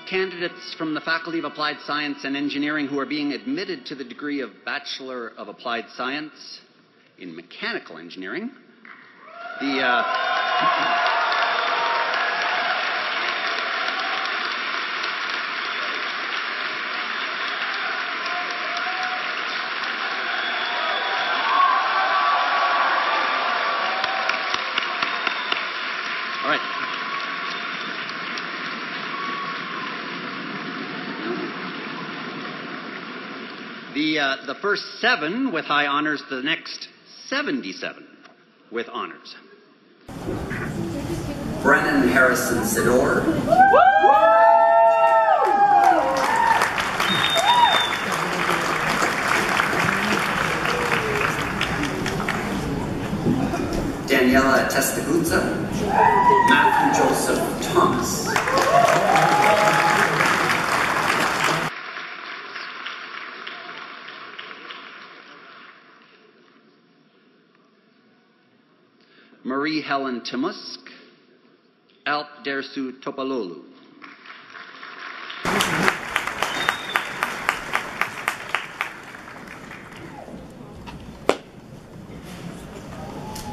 candidates from the Faculty of Applied Science and Engineering who are being admitted to the degree of Bachelor of Applied Science in Mechanical Engineering. All right. The first 7 with high honors, the next 77 with honors. Brennan Harrison Sidor. Daniela Testaguzza. Matthew Joseph Thomas. Marie Helen Timusk, Alp Dersu Topalolu.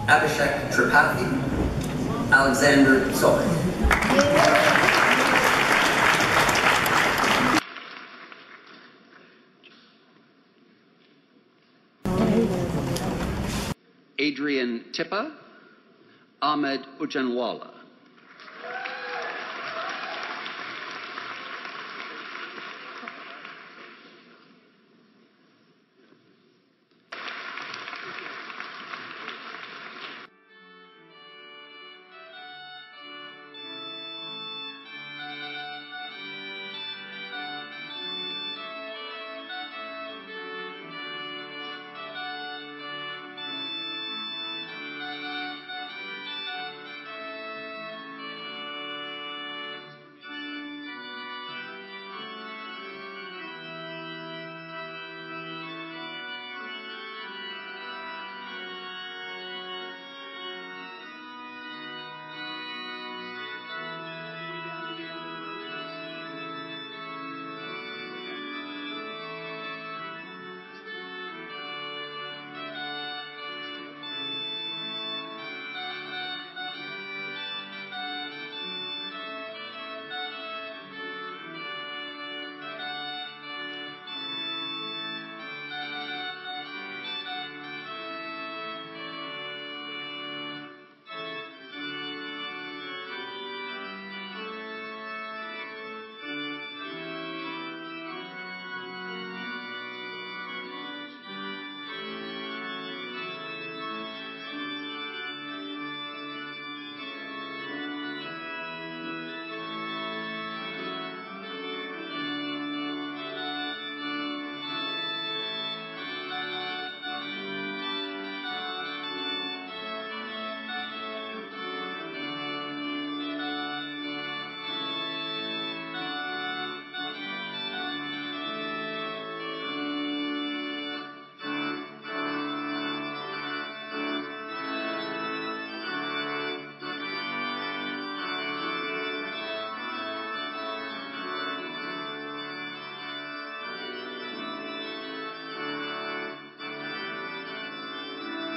Abhishek Tripathi, Alexander Zoe. Adrian Tippa, Ahmed Ujanwala.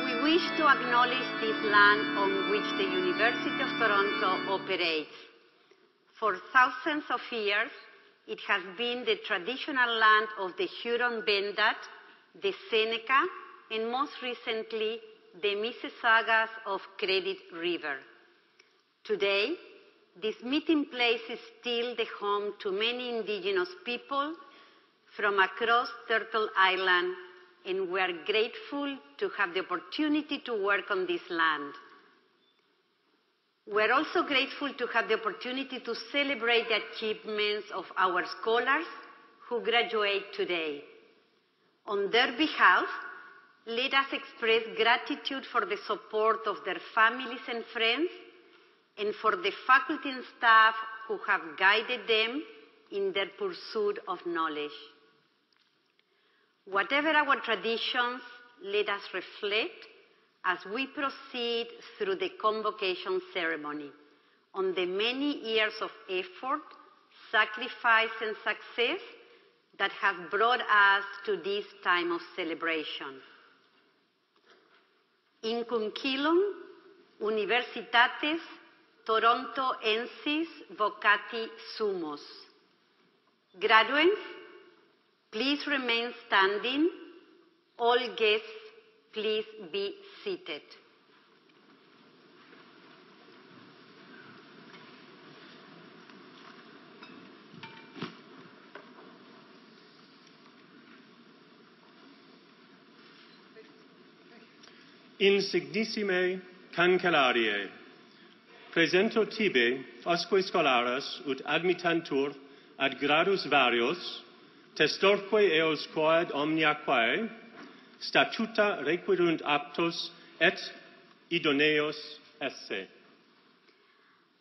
We wish to acknowledge this land on which the University of Toronto operates. For thousands of years, it has been the traditional land of the Huron-Wendat, the Seneca, and most recently, the Mississaugas of Credit River. Today, this meeting place is still the home to many indigenous people from across Turtle Island, and we are grateful to have the opportunity to work on this land. We are also grateful to have the opportunity to celebrate the achievements of our scholars who graduate today. On their behalf, let us express gratitude for the support of their families and friends, and for the faculty and staff who have guided them in their pursuit of knowledge. Whatever our traditions, let us reflect as we proceed through the convocation ceremony on the many years of effort, sacrifice, and success that have brought us to this time of celebration. Incunculum Universitates Torontoensis vocati sumus. Graduates, please remain standing. All guests, please be seated. Insignissime cancellariae, presento tibi fosque scholaras ut admittantur ad gradus varios, testorque eos quod omnia quae, statuta requirunt aptos et idoneos esse.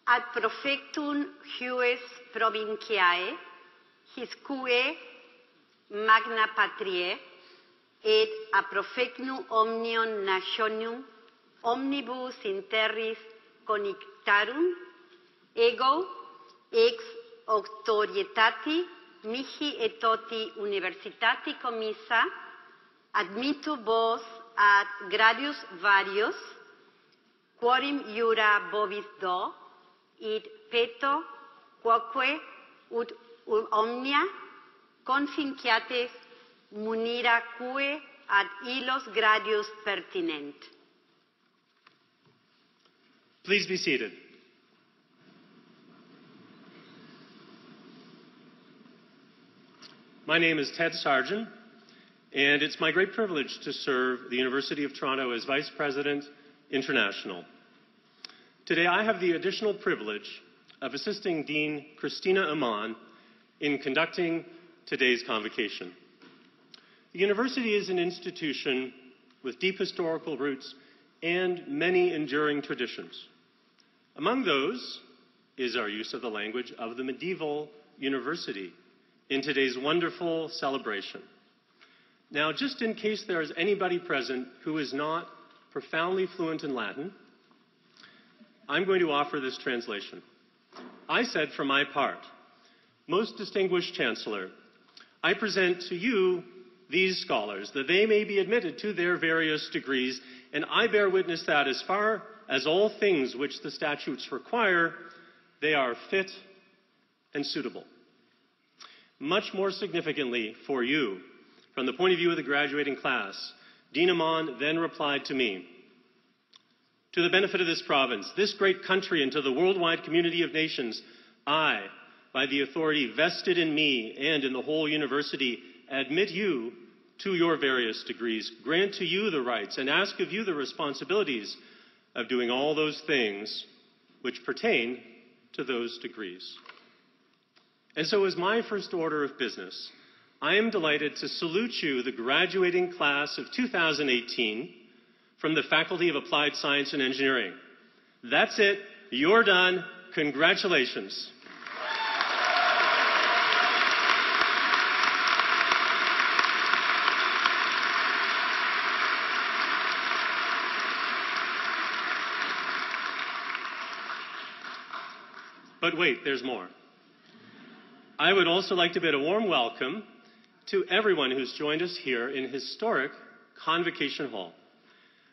Ad profectum hues provinciae, hisque magna patriae, et a profectum omnium nationum, omnibus in terris connictarum, ego ex auctorietati mihi et toti universitati commissa, admittu vos ad gradius varios, quorum iura vobis do, id peto quoque ut omnia confinciates munira cue ad illos gradius pertinent. Please be seated. My name is Ted Sargent, and it's my great privilege to serve the University of Toronto as Vice President International. Today I have the additional privilege of assisting Dean Christina Amon in conducting today's convocation. The university is an institution with deep historical roots and many enduring traditions. Among those is our use of the language of the medieval university in today's wonderful celebration. Now, just in case there is anybody present who is not profoundly fluent in Latin, I'm going to offer this translation. I said for my part, most distinguished Chancellor, I present to you these scholars, that they may be admitted to their various degrees, and I bear witness that as far as all things which the statutes require, they are fit and suitable. Much more significantly for you, from the point of view of the graduating class, Dean Amon then replied to me, to the benefit of this province, this great country, and to the worldwide community of nations, I, by the authority vested in me and in the whole university, admit you to your various degrees, grant to you the rights, and ask of you the responsibilities of doing all those things which pertain to those degrees. And so as my first order of business, I am delighted to salute you, the graduating class of 2018 from the Faculty of Applied Science and Engineering. That's it. You're done. Congratulations. But wait, there's more. I would also like to bid a warm welcome to everyone who's joined us here in historic Convocation Hall.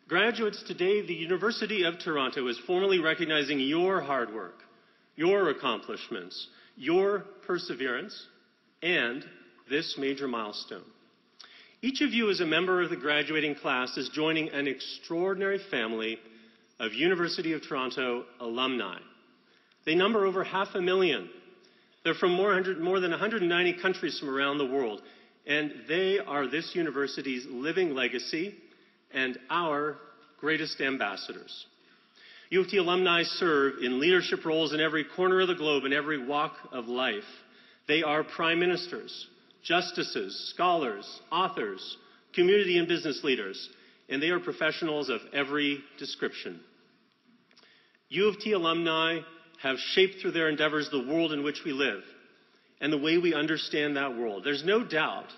Graduates, today the University of Toronto is formally recognizing your hard work, your accomplishments, your perseverance, and this major milestone. Each of you as a member of the graduating class is joining an extraordinary family of University of Toronto alumni. They number over 500,000. They're from more than 190 countries from around the world, and they are this university's living legacy and our greatest ambassadors. U of T alumni serve in leadership roles in every corner of the globe, in every walk of life. They are prime ministers, justices, scholars, authors, community and business leaders, and they are professionals of every description. U of T alumni have shaped through their endeavors the world in which we live and the way we understand that world. There's no doubt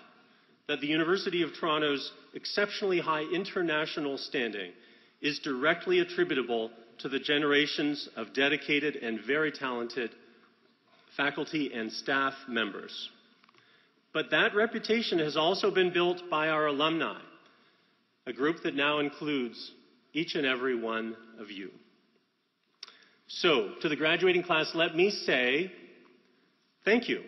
that the University of Toronto's exceptionally high international standing is directly attributable to the generations of dedicated and very talented faculty, and staff members. But that reputation has also been built by our alumni, a group that now includes each and every one of you. So, to the graduating class, let me say thank you.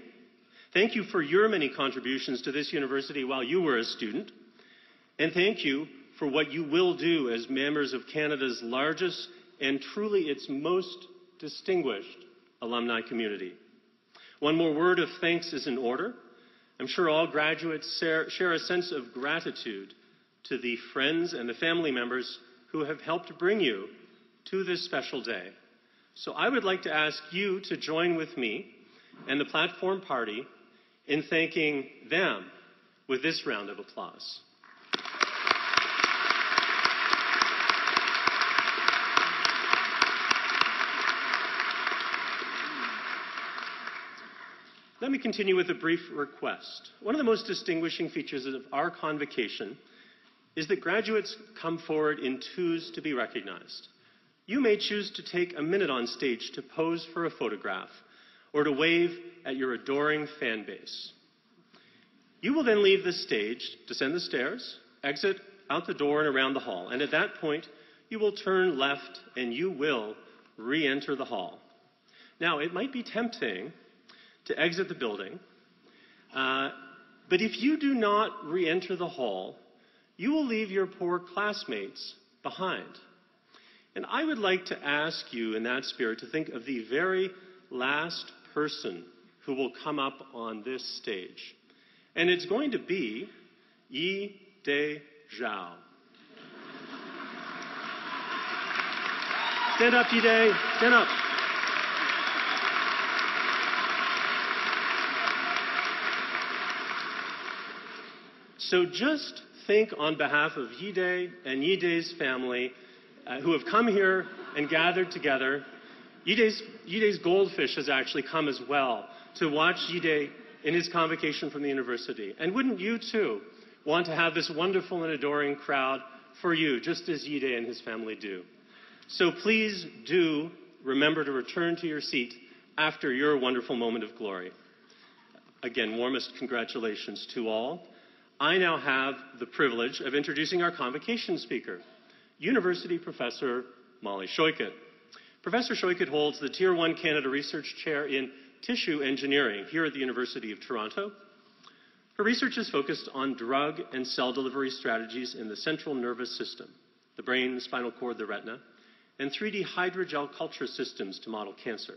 Thank you for your many contributions to this university while you were a student. And thank you for what you will do as members of Canada's largest and truly its most distinguished alumni community. One more word of thanks is in order. I'm sure all graduates share a sense of gratitude to the friends and the family members who have helped bring you to this special day. So I would like to ask you to join with me and the platform party in thanking them with this round of applause. Let me continue with a brief request. One of the most distinguishing features of our convocation is that graduates come forward in twos to be recognized. You may choose to take a minute on stage to pose for a photograph or to wave at your adoring fan base. You will then leave the stage, descend the stairs, exit out the door and around the hall, and at that point, you will turn left and you will re-enter the hall. Now, it might be tempting to exit the building, but if you do not re-enter the hall, you will leave your poor classmates behind. And I would like to ask you in that spirit to think of the very last person who will come up on this stage. And it's going to be Yi De Zhao. Stand up, Yi De. Stand up. So just think on behalf of Yi De and Yi De's family who have come here and gathered together. Yi De's goldfish has actually come as well to watch Yi De in his convocation from the university. And wouldn't you too want to have this wonderful and adoring crowd for you, just as Yi De and his family do? So please do remember to return to your seat after your wonderful moment of glory. Again, warmest congratulations to all. I now have the privilege of introducing our convocation speaker, University Professor Mollie Shoigu. Professor Shoigu holds the Tier 1 Canada Research Chair in Tissue Engineering here at the University of Toronto. Her research is focused on drug and cell delivery strategies in the central nervous system, the brain, the spinal cord, the retina, and 3D hydrogel culture systems to model cancer.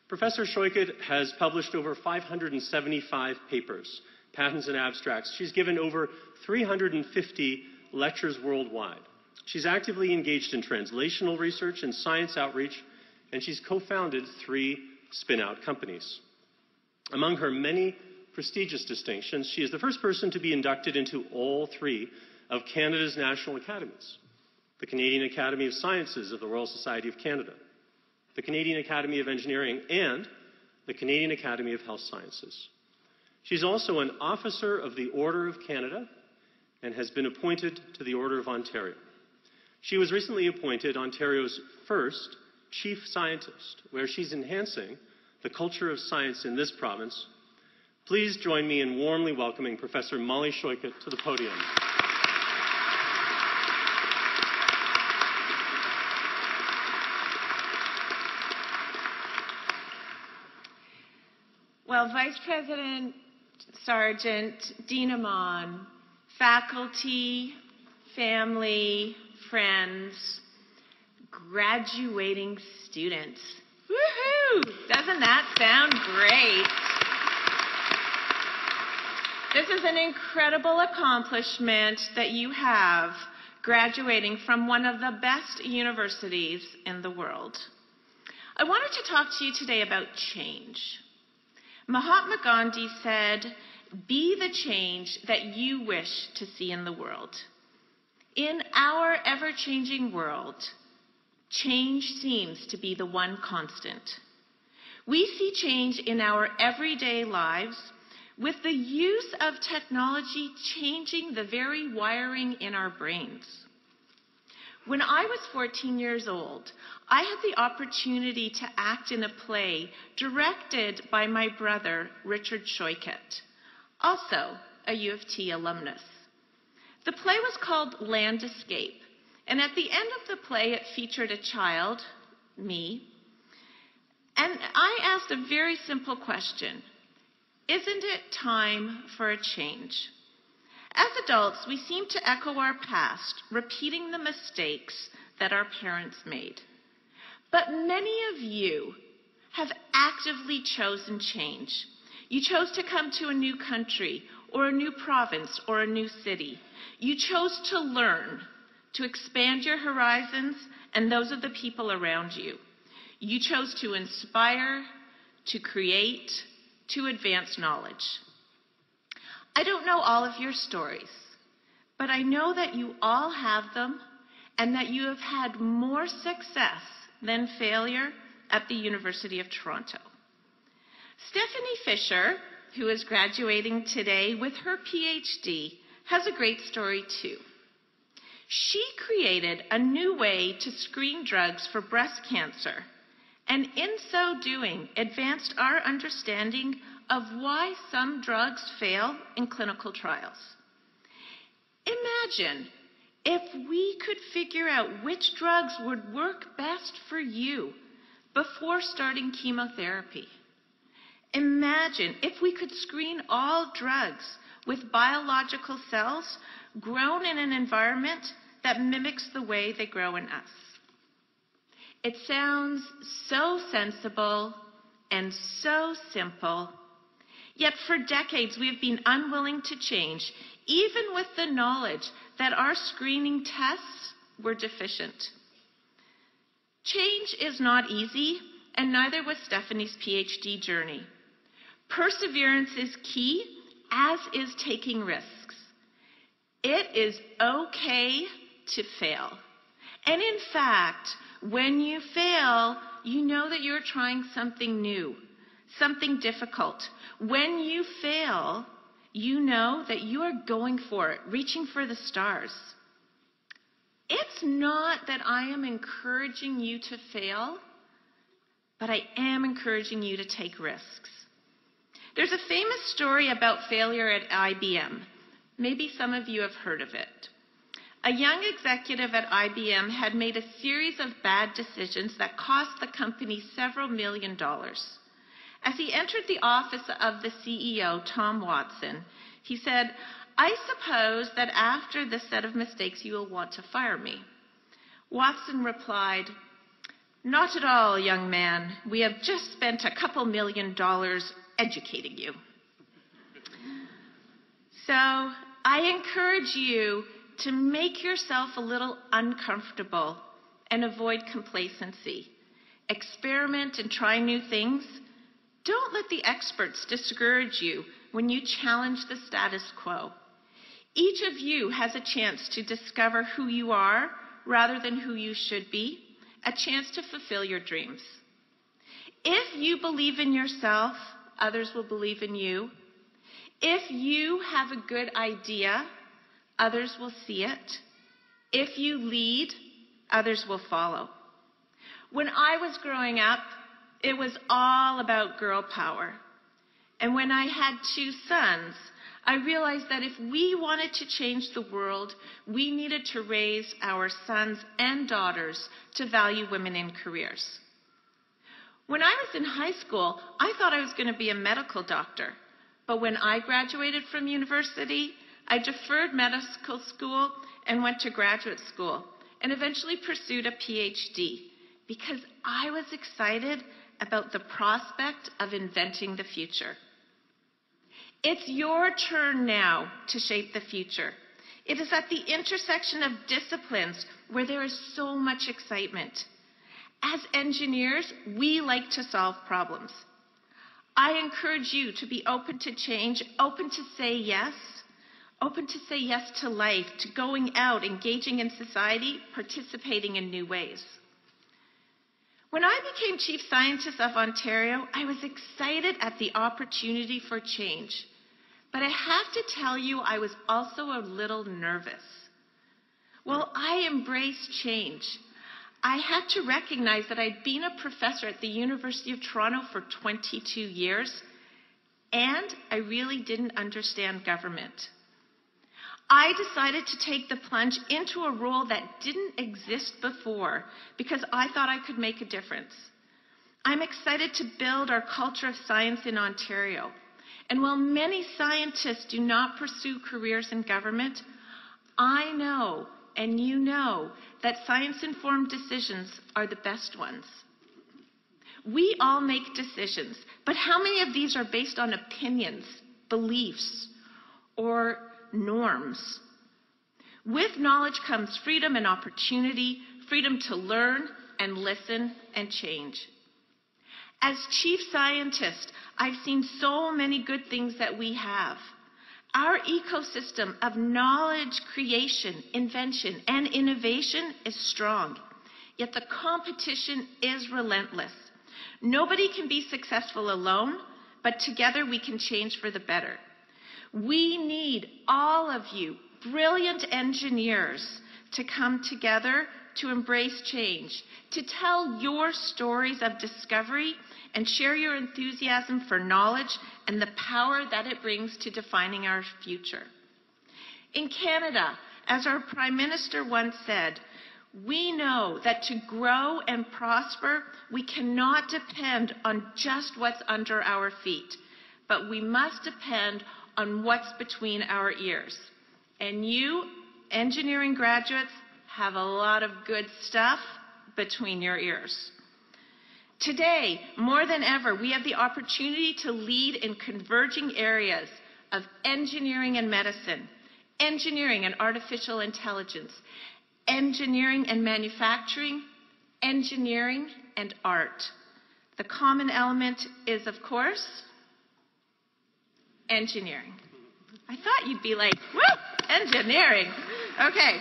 Professor Shoigu has published over 575 papers, patents, and abstracts. She's given over 350 lectures worldwide. She's actively engaged in translational research and science outreach, and she's co-founded 3 spin-out companies. Among her many prestigious distinctions, she is the first person to be inducted into all 3 of Canada's national academies: the Canadian Academy of Sciences of the Royal Society of Canada, the Canadian Academy of Engineering, and the Canadian Academy of Health Sciences. She's also an officer of the Order of Canada and has been appointed to the Order of Ontario. She was recently appointed Ontario's first chief scientist, where she's enhancing the culture of science in this province. Please join me in warmly welcoming Professor Mollie Shoigu to the podium. Well, Vice President Sargent, Dean Amon, faculty, family, friends, graduating students. Woohoo! Doesn't that sound great? This is an incredible accomplishment that you have, graduating from one of the best universities in the world. I wanted to talk to you today about change. Mahatma Gandhi said, "Be the change that you wish to see in the world." In our ever-changing world, change seems to be the one constant. We see change in our everyday lives, with the use of technology changing the very wiring in our brains. When I was 14 years old, I had the opportunity to act in a play directed by my brother, Richard Shoigu, also a U of T alumnus. The play was called Land Escape, and at the end of the play, it featured a child, me, and I asked a very simple question: isn't it time for a change? As adults, we seem to echo our past, repeating the mistakes that our parents made. But many of you have actively chosen change. You chose to come to a new country, or a new province, or a new city. You chose to learn, to expand your horizons and those of the people around you. You chose to inspire, to create, to advance knowledge. I don't know all of your stories, but I know that you all have them and that you have had more success than failure at the University of Toronto. Stephanie Fisher, who is graduating today with her PhD, has a great story too. She created a new way to screen drugs for breast cancer, and in so doing, advanced our understanding of why some drugs fail in clinical trials. Imagine if we could figure out which drugs would work best for you before starting chemotherapy. Imagine if we could screen all drugs with biological cells grown in an environment that mimics the way they grow in us. It sounds so sensible and so simple, yet for decades we have been unwilling to change, even with the knowledge that our screening tests were deficient. Change is not easy, and neither was Stephanie's PhD journey. Perseverance is key, as is taking risks. It is okay to fail. And in fact, when you fail, you know that you're trying something new, something difficult. When you fail, you know that you are going for it, reaching for the stars. It's not that I am encouraging you to fail, but I am encouraging you to take risks. There's a famous story about failure at IBM. Maybe some of you have heard of it. A young executive at IBM had made a series of bad decisions that cost the company several $1 million. As he entered the office of the CEO, Tom Watson, he said, "I suppose that after this set of mistakes you will want to fire me." Watson replied, "Not at all, young man. We have just spent a couple $1 million educating you." So I encourage you to make yourself a little uncomfortable and avoid complacency. Experiment and try new things. Don't let the experts discourage you when you challenge the status quo. Each of you has a chance to discover who you are rather than who you should be, a chance to fulfill your dreams. If you believe in yourself, others will believe in you. If you have a good idea, others will see it. If you lead, others will follow. When I was growing up, it was all about girl power. And when I had 2 sons, I realized that if we wanted to change the world, we needed to raise our sons and daughters to value women in careers. When I was in high school, I thought I was going to be a medical doctor. But when I graduated from university, I deferred medical school and went to graduate school and eventually pursued a PhD because I was excited about the prospect of inventing the future. It's your turn now to shape the future. It is at the intersection of disciplines where there is so much excitement. As engineers, we like to solve problems. I encourage you to be open to change, open to say yes to life, to going out, engaging in society, participating in new ways. When I became Chief Scientist of Ontario, I was excited at the opportunity for change. But I have to tell you, I was also a little nervous. Well, I embraced change. I had to recognize that I'd been a professor at the University of Toronto for 22 years, and I really didn't understand government. I decided to take the plunge into a role that didn't exist before because I thought I could make a difference. I'm excited to build our culture of science in Ontario. And while many scientists do not pursue careers in government, I know, and you know, that science-informed decisions are the best ones. We all make decisions, but how many of these are based on opinions, beliefs, or norms? With knowledge comes freedom and opportunity, freedom to learn and listen and change. As chief scientist, I've seen so many good things that we have. Our ecosystem of knowledge, creation, invention, and innovation is strong. Yet the competition is relentless. Nobody can be successful alone, but together we can change for the better. We need all of you, brilliant engineers, to come together to embrace change, to tell your stories of discovery and share your enthusiasm for knowledge and the power that it brings to defining our future. In Canada, as our Prime Minister once said, we know that to grow and prosper, we cannot depend on just what's under our feet, but we must depend on what's between our ears. And you, engineering graduates, have a lot of good stuff between your ears. Today, more than ever, we have the opportunity to lead in converging areas of engineering and medicine, engineering and artificial intelligence, engineering and manufacturing, engineering and art. The common element is, of course, engineering. I thought you'd be like, woo, engineering. Okay,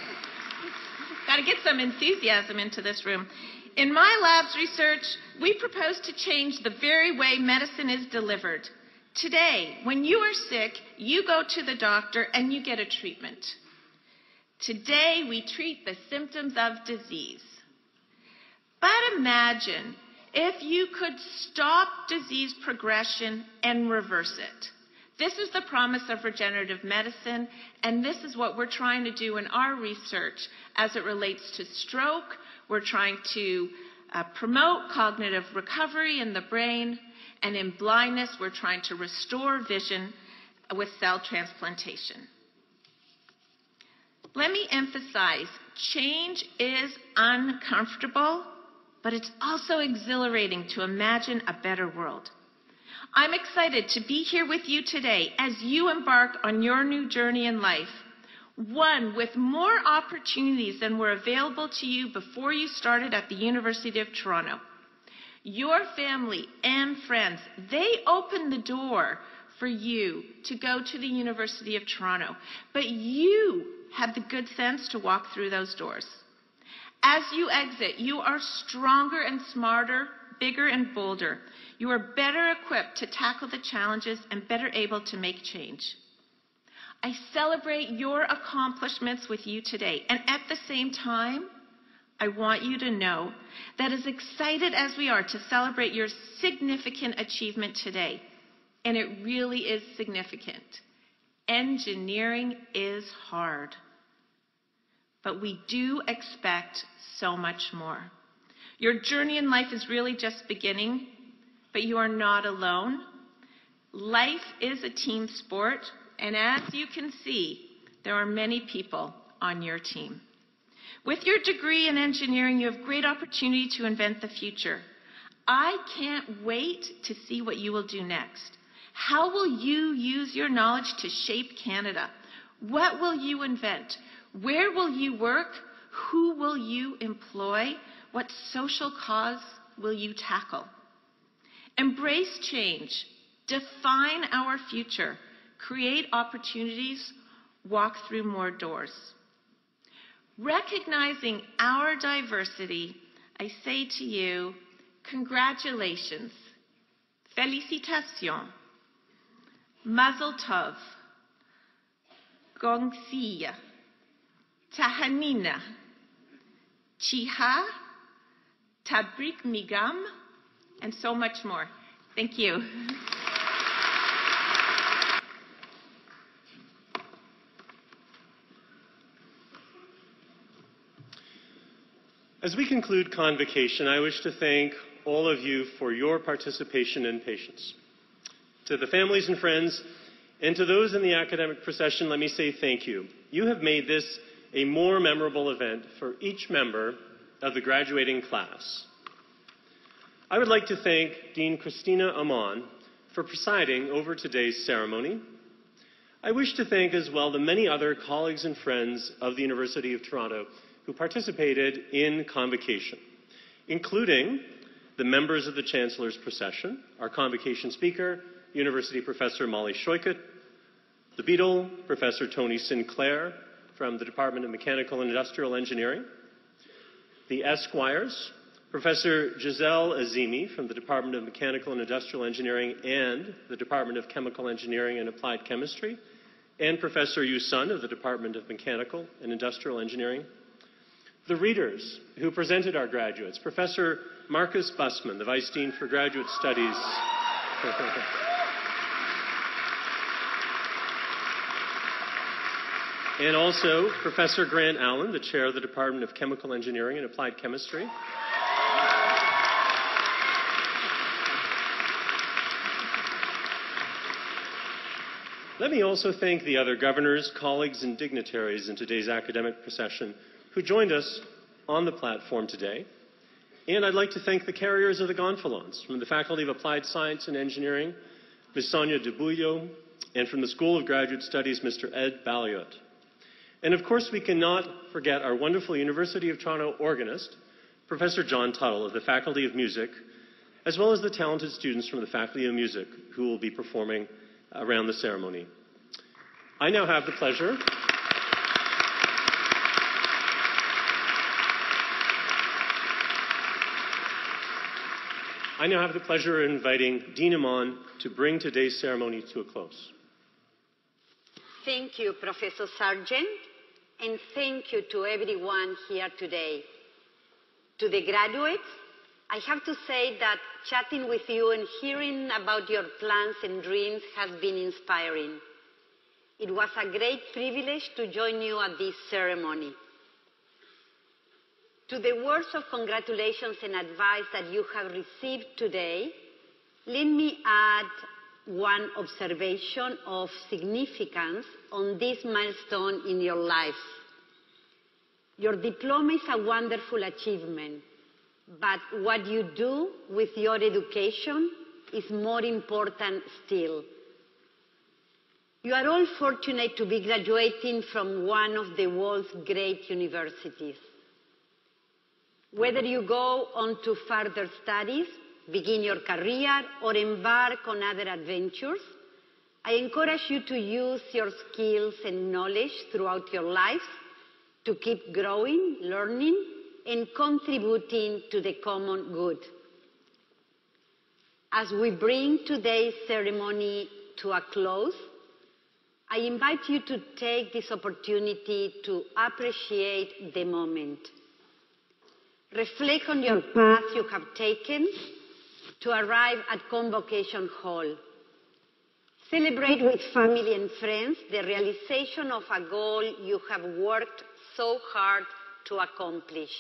got to get some enthusiasm into this room. In my lab's research, we propose to change the very way medicine is delivered. Today, when you are sick, you go to the doctor and you get a treatment. Today, we treat the symptoms of disease. But imagine if you could stop disease progression and reverse it. This is the promise of regenerative medicine, and this is what we're trying to do in our research as it relates to stroke. We're trying to promote cognitive recovery in the brain, and in blindness, we're trying to restore vision with cell transplantation. Let me emphasize, change is uncomfortable, but it's also exhilarating to imagine a better world. I'm excited to be here with you today as you embark on your new journey in life, one with more opportunities than were available to you before you started at the University of Toronto. Your family and friends, they opened the door for you to go to the University of Toronto, but you had the good sense to walk through those doors. As you exit, you are stronger and smarter, bigger and bolder. You are better equipped to tackle the challenges and better able to make change. I celebrate your accomplishments with you today, and at the same time, I want you to know that as excited as we are to celebrate your significant achievement today, and it really is significant, engineering is hard. But we do expect so much more. Your journey in life is really just beginning, but you are not alone. Life is a team sport, and as you can see, there are many people on your team. With your degree in engineering, you have great opportunity to invent the future. I can't wait to see what you will do next. How will you use your knowledge to shape Canada? What will you invent? Where will you work? Who will you employ? What social cause will you tackle? Embrace change. Define our future. Create opportunities. Walk through more doors. Recognizing our diversity, I say to you, congratulations. Félicitations. Mazel tov. Gongxia. Tahanina, Chiha, Tabrik Migam, and so much more. Thank you. As we conclude convocation, I wish to thank all of you for your participation and patience. To the families and friends, and to those in the academic procession, let me say thank you. You have made this a more memorable event for each member of the graduating class. I would like to thank Dean Christina Amon for presiding over today's ceremony. I wish to thank as well the many other colleagues and friends of the University of Toronto who participated in convocation, including the members of the Chancellor's procession, our convocation speaker, University Professor Mollie Shoigu, the Beadle, Professor Tony Sinclair from the Department of Mechanical and Industrial Engineering, the Esquires, Professor Giselle Azimi from the Department of Mechanical and Industrial Engineering and the Department of Chemical Engineering and Applied Chemistry, and Professor Yu Sun of the Department of Mechanical and Industrial Engineering, the readers who presented our graduates, Professor Marcus Bussman, the Vice Dean for Graduate Studies. And also Professor Grant Allen, the Chair of the Department of Chemical Engineering and Applied Chemistry. Let me also thank the other governors, colleagues, and dignitaries in today's academic procession who joined us on the platform today. And I'd like to thank the carriers of the gonfalons from the Faculty of Applied Science and Engineering, Ms. Sonia Debullo, and from the School of Graduate Studies, Mr. Ed Balliot. And of course, we cannot forget our wonderful University of Toronto organist, Professor John Tuttle of the Faculty of Music, as well as the talented students from the Faculty of Music who will be performing around the ceremony. I now have the pleasure of inviting Dean Amon to bring today's ceremony to a close. Thank you, Professor Sargent, and thank you to everyone here today. To the graduates, I have to say that chatting with you and hearing about your plans and dreams has been inspiring. It was a great privilege to join you at this ceremony. To the words of congratulations and advice that you have received today, let me add one observation of significance on this milestone in your lives. Your diploma is a wonderful achievement, but what you do with your education is more important still. You are all fortunate to be graduating from one of the world's great universities. Whether you go on to further studies, begin your career, or embark on other adventures, I encourage you to use your skills and knowledge throughout your lives to keep growing, learning, and contributing to the common good. As we bring today's ceremony to a close, I invite you to take this opportunity to appreciate the moment. Reflect on your path you have taken to arrive at Convocation Hall. Celebrate with family and friends the realization of a goal you have worked so hard to accomplish.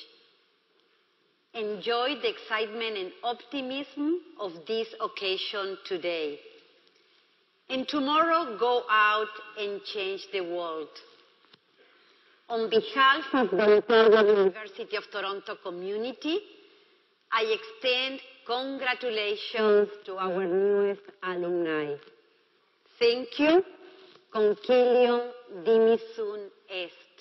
Enjoy the excitement and optimism of this occasion today. And tomorrow, go out and change the world. On behalf of the entire University of Toronto community, I extend congratulations to our newest alumni. Thank you. Concilium dimisun est.